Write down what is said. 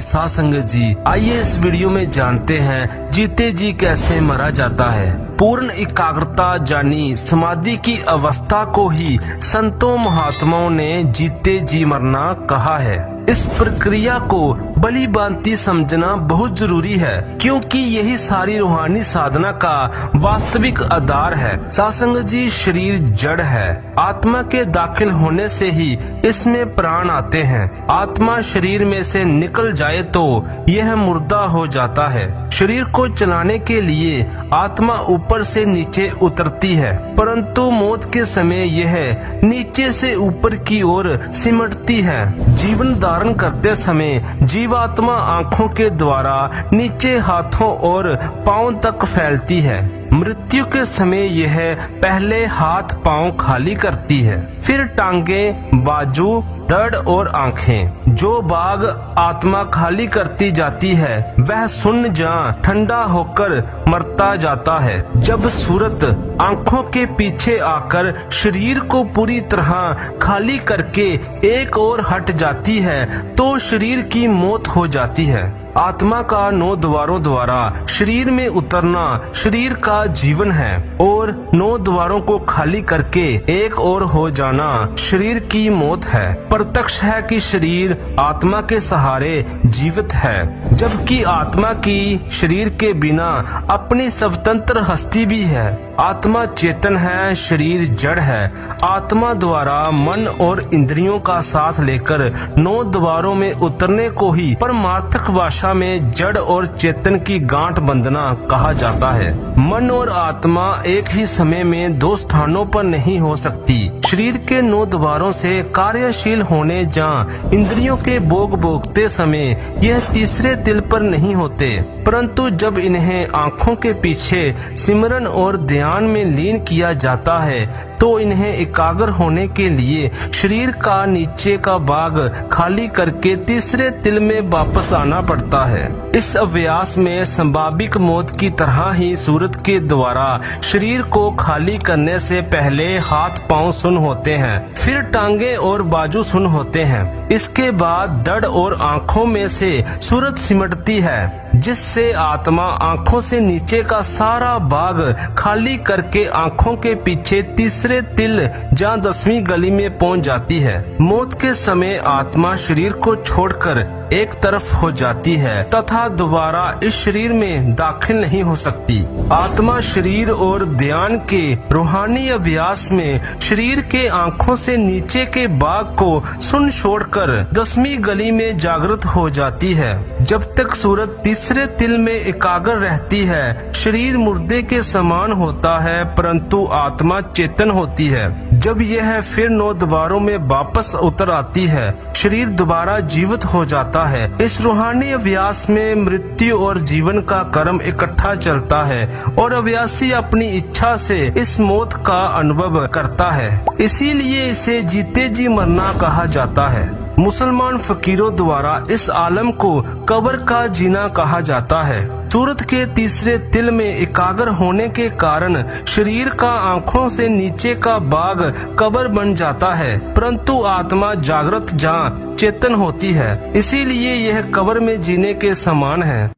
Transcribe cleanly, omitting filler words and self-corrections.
साथ संगत जी, आइए इस वीडियो में जानते हैं जीते जी कैसे मरा जाता है। पूर्ण एकाग्रता जानी समाधि की अवस्था को ही संतों महात्माओं ने जीते जी मरना कहा है। इस प्रक्रिया को भली भांति समझना बहुत जरूरी है, क्योंकि यही सारी रूहानी साधना का वास्तविक आधार है। सत्संग जी, शरीर जड़ है, आत्मा के दाखिल होने से ही इसमें प्राण आते हैं। आत्मा शरीर में से निकल जाए तो यह मुर्दा हो जाता है। शरीर को चलाने के लिए आत्मा ऊपर से नीचे उतरती है, परंतु मौत के समय यह नीचे से ऊपर की ओर सिमटती है। जीवन धारण करते समय जीवात्मा आँखों के द्वारा नीचे हाथों और पांव तक फैलती है। मृत्यु के समय यह पहले हाथ पांव खाली करती है, फिर टांगे, बाजू, धड़ और आंखें। जो भाग आत्मा खाली करती जाती है वह सुन्न जा ठंडा होकर मरता जाता है। जब सूरत आंखों के पीछे आकर शरीर को पूरी तरह खाली करके एक ओर हट जाती है तो शरीर की मौत हो जाती है। आत्मा का 9 द्वारों द्वारा शरीर में उतरना शरीर का जीवन है और 9 द्वारों को खाली करके एक और हो जाना शरीर की मौत है। प्रत्यक्ष है कि शरीर आत्मा के सहारे जीवित है, जबकि आत्मा की शरीर के बिना अपनी स्वतंत्र हस्ती भी है। आत्मा चेतन है, शरीर जड़ है। आत्मा द्वारा मन और इंद्रियों का साथ लेकर 9 द्वारों में उतरने को ही परमार्थक भाषा में जड़ और चेतन की गांठ बंधना कहा जाता है। मन और आत्मा एक ही समय में 2 स्थानों पर नहीं हो सकती। शरीर के 9 द्वारों से कार्यशील होने जहाँ इंद्रियों के भोग भोगते समय यह तीसरे तिल पर नहीं होते, परंतु जब इन्हें आँखों के पीछे सिमरन और ध्यान में लीन किया जाता है तो इन्हें एकाग्र होने के लिए शरीर का नीचे का भाग खाली करके तीसरे तिल में वापस आना पड़ता है। इस अभ्यास में संभाविक मौत की तरह ही सूरत के द्वारा शरीर को खाली करने से पहले हाथ पांव सुन्न होते हैं, फिर टांगे और बाजू सुन्न होते हैं। इसके बाद धड़ और आँखों में से सूरत सिमटती है, जिससे आत्मा आँखों से नीचे का सारा भाग खाली करके आँखों के पीछे तीसरे तिल जहाँ 10वीं गली में पहुँच जाती है। मौत के समय आत्मा शरीर को छोड़कर एक तरफ हो जाती है तथा दोबारा इस शरीर में दाखिल नहीं हो सकती। आत्मा शरीर और ध्यान के रूहानी अभ्यास में शरीर के आँखों से नीचे के भाग को सुन छोड़कर 10वीं गली में जागृत हो जाती है। जब तक सूरत तीसरे तिल में एकाग्र रहती है शरीर मुर्दे के समान होता है, परंतु आत्मा चेतन होती है। जब यह फिर 9 द्वारों में वापस उतर आती है शरीर दोबारा जीवित हो जाता है। इस रूहानी अभ्यास में मृत्यु और जीवन का कर्म इकट्ठा चलता है और अभ्यासी अपनी इच्छा से इस मौत का अनुभव करता है, इसीलिए इसे जीते जी मरना कहा जाता है। मुसलमान फकीरों द्वारा इस आलम को कब्र का जीना कहा जाता है। सूरत के तीसरे तिल में एकाग्र होने के कारण शरीर का आँखों से नीचे का भाग कब्र बन जाता है, परंतु आत्मा जागृत जहाँ चेतन होती है, इसीलिए यह कब्र में जीने के समान है।